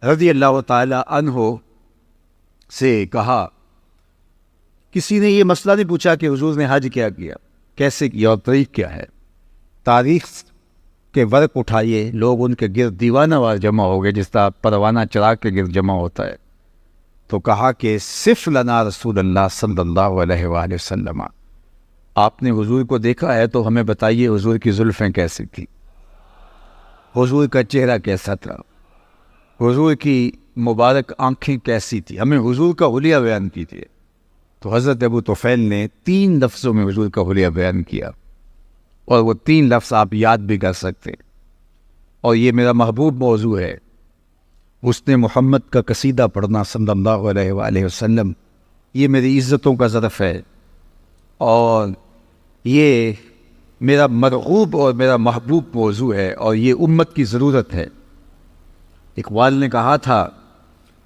رضی اللہ تعالی عنہ سے کہا، کسی نے یہ مسئلہ نہیں پوچھا کہ حضور نے حج کیا کیسے کیا اور تاریخ کیا ہے. تاریخ کے ورق اٹھائیے، لوگ ان کے گرد دیوانہ وار جمع ہو گئے، جس طرح پروانہ چراغ کے گرد جمع ہوتا ہے. تو کہا کہ صف لنا رسول اللہ صلی اللہ علیہ وآلہ وسلم، آپ نے حضور کو دیکھا ہے تو ہمیں بتائیے حضور کی زلفیں کیسی تھی، حضور کا چہرہ کیسا تھا، حضور کی مبارک آنکھیں کیسی تھی، ہمیں حضور کا حلیہ بیان کیجیے. تو حضرت ابو طفیل نے 3 لفظوں میں حضور کا حلیہ بیان کیا، اور وہ 3 لفظ آپ یاد بھی کر سکتے. اور یہ میرا محبوب موضوع ہے، حسن محمد کا قصیدہ پڑھنا صلی اللہ علیہ وآلہ وسلم. یہ میری عزتوں کا ظرف ہے، اور یہ میرا مرغوب اور میرا محبوب موضوع ہے، اور یہ امت کی ضرورت ہے. اقبال نے کہا تھا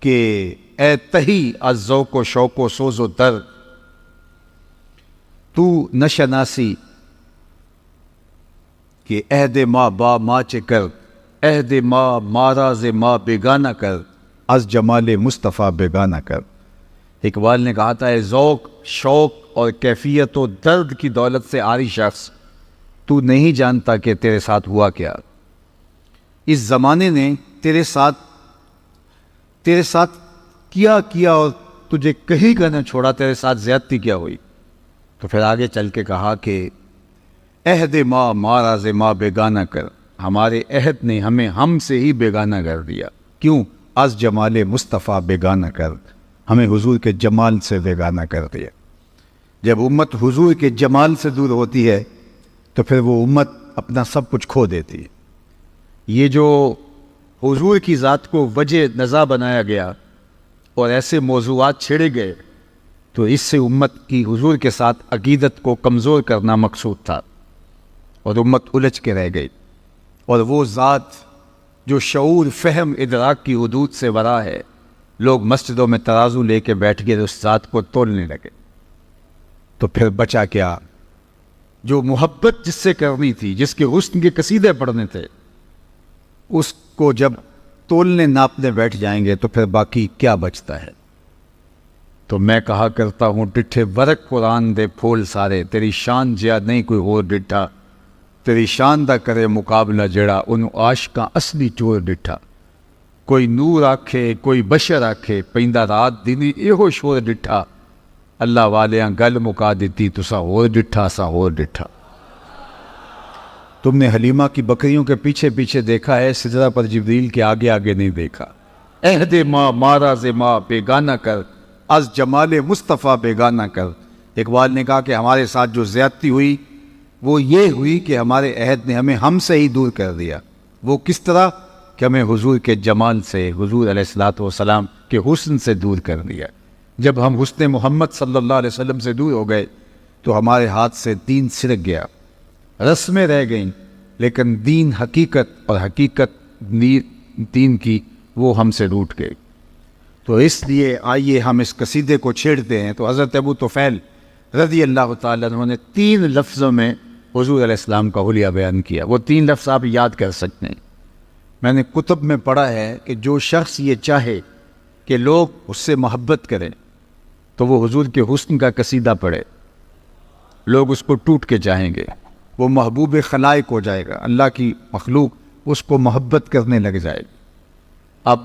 کہ اے تہی از ذوق و شوق و سوز و درد، تو نشناسی کہ عہد ما با ما چے کر، عہد ما ماراز ما بیگانہ کر، از جمال مصطفیٰ بیگانہ کر. اقبال نے کہا تھا، اے ذوق، شوق اور کیفیت و درد کی دولت سے عاری شخص، تو نہیں جانتا کہ تیرے ساتھ ہوا کیا. اس زمانے نے تیرے ساتھ کیا اور تجھے کہیں کا نہ چھوڑا، تیرے ساتھ زیادتی کیا ہوئی. تو پھر آگے چل کے کہا کہ عہد ما ماراز ما بیگانہ کر، ہمارے عہد نے ہمیں ہم سے ہی بیگانہ کر دیا. کیوں؟ از جمال مصطفیٰ بیگانہ کر، ہمیں حضور کے جمال سے بیگانہ کر دیا. جب امت حضور کے جمال سے دور ہوتی ہے تو پھر وہ امت اپنا سب کچھ کھو دیتی ہے. یہ جو حضور کی ذات کو وجہ نزا بنایا گیا اور ایسے موضوعات چھیڑے گئے، تو اس سے امت کی حضور کے ساتھ عقیدت کو کمزور کرنا مقصود تھا، اور امت الجھ کے رہ گئی. اور وہ ذات جو شعور، فہم، ادراک کی حدود سے ورا ہے، لوگ مسجدوں میں ترازو لے کے بیٹھ گئے، اس ذات کو تولنے لگے. تو پھر بچا کیا؟ جو محبت جس سے کرنی تھی، جس کے حسن کے قصیدے پڑھنے تھے، اس کو جب تولنے ناپنے بیٹھ جائیں گے تو پھر باقی کیا بچتا ہے؟ تو میں کہا کرتا ہوں، ڈٹھے ورق قرآن دے پھول سارے، تیری شان جیا نہیں کوئی اور ڈٹھا، تیری شان دا کرے مقابلہ جڑا، انہوں عاشقاں اصلی چور ڈٹھا. کوئی نور آکھے کوئی بشر آکھے، پیندہ رات دینی ایہو شور ڈٹھا، اللہ والیاں گل مکا دیتی تسا ہور ڈٹھا سا ہور ڈٹھا. تم نے حلیمہ کی بکریوں کے پیچھے پیچھے دیکھا ہے، سجدہ پر جبریل کے آگے آگے نہیں دیکھا. عہد ما ماراز ما بیگانہ کر، از جمال مصطفیٰ بیگانہ کر. اقبال نے کہا کہ ہمارے ساتھ جو زیادتی ہوئی وہ یہ ہوئی کہ ہمارے عہد نے ہمیں ہم سے ہی دور کر دیا. وہ کس طرح؟ کہ ہمیں حضور کے جمال سے، حضور علیہ الصلوۃ والسلام کے حسن سے دور کر دیا. جب ہم حسن محمد صلی اللہ علیہ وسلم سے دور ہو گئے تو ہمارے ہاتھ سے دین سرک گیا، رسمیں رہ گئیں، لیکن دین حقیقت اور حقیقت دین کی وہ ہم سے روٹ گئی. تو اس لیے آئیے ہم اس قصیدے کو چھیڑتے ہیں. تو حضرت ابو طفیل رضی اللہ تعالیٰ عنہ نے 3 لفظوں میں حضور علیہ السلام کا حلیہ بیان کیا. وہ 3 لفظ آپ یاد کر سکتے ہیں. میں نے کتب میں پڑھا ہے کہ جو شخص یہ چاہے کہ لوگ اس سے محبت کریں تو وہ حضور کے حسن کا قصیدہ پڑھے، لوگ اس کو ٹوٹ کے چاہیں گے، وہ محبوب خلائق ہو جائے گا، اللہ کی مخلوق اس کو محبت کرنے لگ جائے گی. اب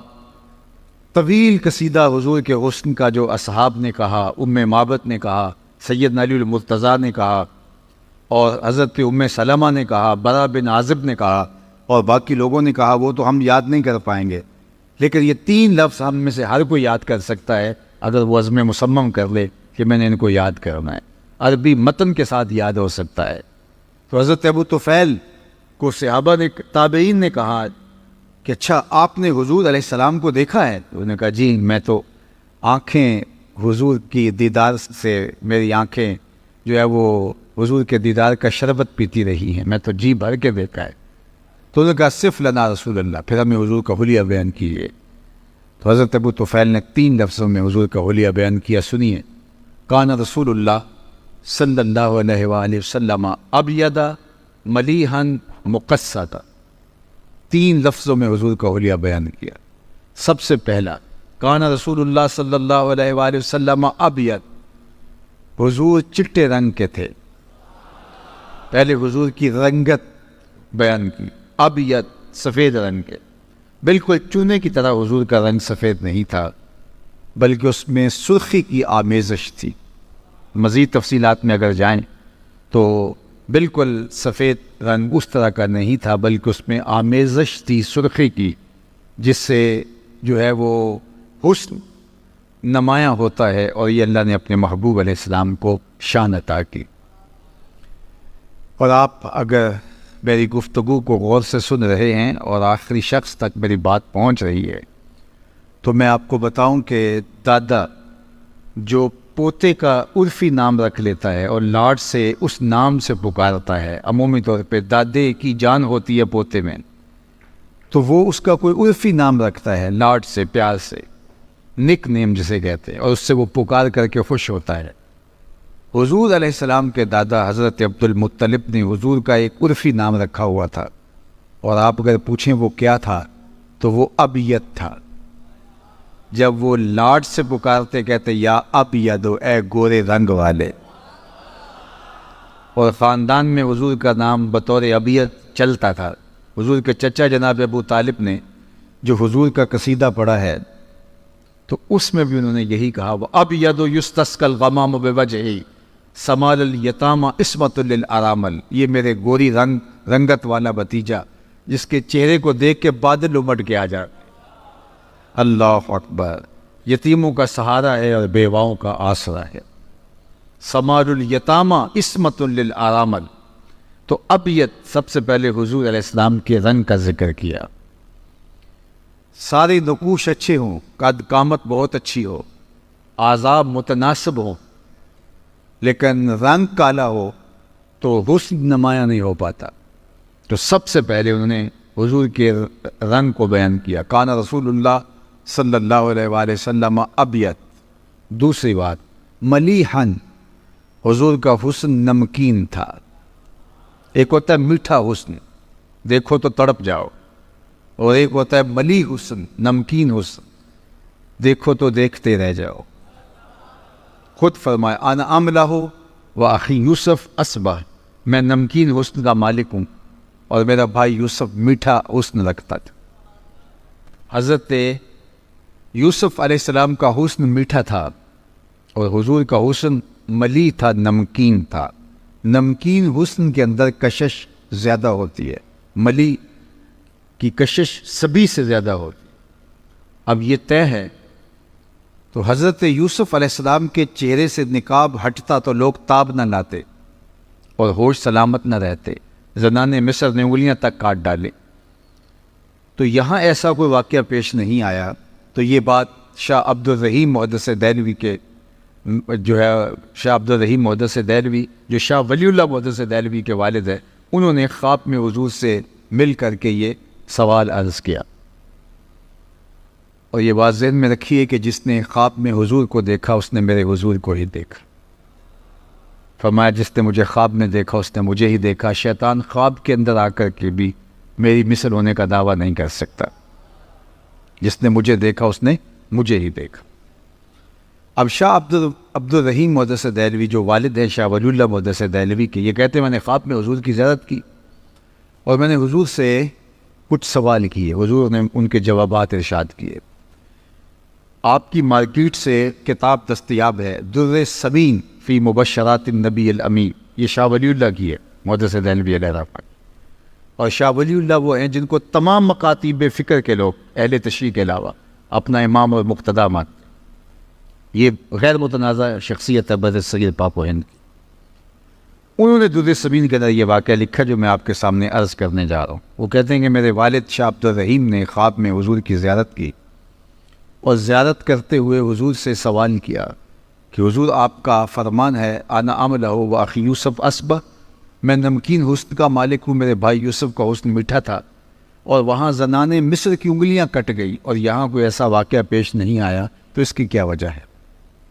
طویل قصیدہ حضور کے حسن کا جو اصحاب نے کہا، ام معبد نے کہا، سیدنا علی المرتضیٰ نے کہا، اور حضرت ام سلمہ نے کہا، برا بن عازب نے کہا، اور باقی لوگوں نے کہا، وہ تو ہم یاد نہیں کر پائیں گے. لیکن یہ 3 لفظ ہم میں سے ہر کوئی یاد کر سکتا ہے اگر وہ عزم مصمم کر لے کہ میں نے ان کو یاد کرنا ہے. عربی متن کے ساتھ یاد ہو سکتا ہے. تو حضرت ابو طفیل کو صحابہ نے، تابعین نے کہا کہ اچھا آپ نے حضور علیہ السلام کو دیکھا ہے؟ تو انہوں نے کہا جی، میں تو آنکھیں حضور کی دیدار سے، میری آنکھیں جو ہے وہ حضور کے دیدار کا شربت پیتی رہی ہیں، میں تو جی بھر کے دیکھا ہے. تو انہوں نے کہا صف لنا رسول اللہ، پھر ہمیں حضور کا حلیہ بیان کیجیے. تو حضرت ابو طفیل نے 3 لفظوں میں حضور کا حلیہ بیان کیا. سنیے، کان رسول اللہ صلی اللہ علیہ وآلہ وسلم ابید ملیحا مقصدا. 3 لفظوں میں حضور کا حلیہ بیان کیا. سب سے پہلا کان رسول اللہ صلی اللہ علیہ وآلہ وسلم ابیض، حضور چٹے رنگ کے تھے. پہلے حضور کی رنگت بیان کی، ابیض سفید رنگ کے، بالکل چونے کی طرح حضور کا رنگ سفید نہیں تھا بلکہ اس میں سرخی کی آمیزش تھی. مزید تفصیلات میں اگر جائیں تو بالکل سفید رنگ اس طرح کا نہیں تھا بلکہ اس میں آمیزش تھی سرخی کی، جس سے جو ہے وہ حسن نمایاں ہوتا ہے، اور یہ اللہ نے اپنے محبوب علیہ السلام کو شان عطا کی. اور آپ اگر میری گفتگو کو غور سے سن رہے ہیں اور آخری شخص تک میری بات پہنچ رہی ہے تو میں آپ کو بتاؤں کہ دادا جو پوتے کا عرفی نام رکھ لیتا ہے اور لاڈ سے اس نام سے پکارتا ہے، عمومی طور پہ دادے کی جان ہوتی ہے پوتے میں، تو وہ اس کا کوئی عرفی نام رکھتا ہے لاڈ سے، پیار سے، نک نیم جسے کہتے ہیں، اور اس سے وہ پکار کر کے خوش ہوتا ہے. حضور علیہ السلام کے دادا حضرت عبد المطلب نے حضور کا ایک عرفی نام رکھا ہوا تھا، اور آپ اگر پوچھیں وہ کیا تھا تو وہ ابیض تھا. جب وہ لاڈ سے پکارتے کہتے یا ابیض، اے گورے رنگ والے، اور خاندان میں حضور کا نام بطور ابیض چلتا تھا. حضور کے چچا جناب ابو طالب نے جو حضور کا قصیدہ پڑھا ہے تو اس میں بھی انہوں نے یہی کہا، ابیض یستسقی الغمام بوجہہ سمال الیتام عصمۃ للارامل. یہ میرے گوری رنگت والا بھتیجا جس کے چہرے کو دیکھ کے بادل امٹ کے آ جائے. اللہ اکبر. یتیموں کا سہارا ہے اور بیواؤں کا آسرا ہے. سمال الیتام عصمۃ للارامل. تو ابیض سب سے پہلے حضور علیہ السلام کے رنگ کا ذکر کیا. سارے نقوش اچھے ہوں، قد قامت بہت اچھی ہو، اعضاء متناسب ہوں، لیکن رنگ کالا ہو تو حسن نمایاں نہیں ہو پاتا. تو سب سے پہلے انہوں نے حضور کے رنگ کو بیان کیا، کان رسول اللہ صلی اللہ علیہ وآلہ وسلم ابیض. دوسری بات، ملیحن، حضور کا حسن نمکین تھا. ایک ہوتا ہے میٹھا حسن، دیکھو تو تڑپ جاؤ، اور ایک ہوتا ہے ملی حسن، نمکین حسن، دیکھو تو دیکھتے رہ جاؤ. خود فرمائے انا املہ و اخی یوسف اصبح، میں نمکین حسن کا مالک ہوں اور میرا بھائی یوسف میٹھا حسن رکھتا تھا. حضرت یوسف علیہ السلام کا حسن میٹھا تھا اور حضور کا حسن ملی تھا، نمکین تھا. نمکین حسن کے اندر کشش زیادہ ہوتی ہے، ملی کی کشش سبھی سے زیادہ ہوتی. اب یہ طے ہے تو حضرت یوسف علیہ السلام کے چہرے سے نقاب ہٹتا تو لوگ تاب نہ لاتے اور ہوش سلامت نہ رہتے، زنان مصر نے انگلیاں تک کاٹ ڈالے. تو یہاں ایسا کوئی واقعہ پیش نہیں آیا. تو یہ بات شاہ عبد الرحیم محدث دہلوی کے جو ہے، شاہ عبد الرحیم محدث دہلوی جو شاہ ولی اللہ محدث دہلوی کے والد ہیں، انہوں نے خواب میں حضور سے مل کر کے یہ سوال عرض کیا. اور یہ بات ذہن میں رکھیے کہ جس نے خواب میں حضور کو دیکھا اس نے میرے حضور کو ہی دیکھا. فرمایا جس نے مجھے خواب میں دیکھا اس نے مجھے ہی دیکھا. شیطان خواب کے اندر آ کر کے بھی میری مثل ہونے کا دعویٰ نہیں کر سکتا. جس نے مجھے دیکھا اس نے مجھے ہی دیکھا. اب شاہ عبد الرحیم محدث دہلوی جو والد ہیں شاہ ولی اللہ محدث دہلوی کے، یہ کہتے ہیں میں نے خواب میں حضور کی زیارت کی اور میں نے حضور سے کچھ سوال کیے، حضور نے ان کے جوابات ارشاد کیے. آپ کی مارکیٹ سے کتاب دستیاب ہے، در ثمین فی مبشرات النبی الامین، یہ شاہ ولی اللہ کی ہے محدث دہلوی علیہ رحمۃ. اور شاہ ولی اللہ وہ ہیں جن کو تمام مکاتیب فکر کے لوگ اہل تشریح کے علاوہ اپنا امام اور مقتدیٰ مانتے. یہ غیر متنازع شخصیت ہے برصغیر پاک و ہند کی. انہوں نے در ثمین کے اندر یہ واقعہ لکھا جو میں آپ کے سامنے عرض کرنے جا رہا ہوں. وہ کہتے ہیں کہ میرے والد شاہ عبد الرحیم نے خواب میں حضور کی زیارت کی اور زیارت کرتے ہوئے حضور سے سوال کیا کہ حضور آپ کا فرمان ہے انا املہ و اخی یوسف اصبح، میں نمکین حسن کا مالک ہوں، میرے بھائی یوسف کا حسن میٹھا تھا، اور وہاں زنان مصر کی انگلیاں کٹ گئی اور یہاں کوئی ایسا واقعہ پیش نہیں آیا، تو اس کی کیا وجہ ہے؟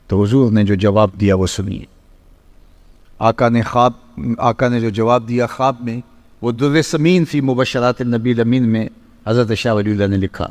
تو حضور نے جو جواب دیا وہ سنیے. آقا نے جو جواب دیا خواب میں، وہ در ثمین فی مبشرات النبی الامین میں حضرت شاہ ولی اللہ نے لکھا.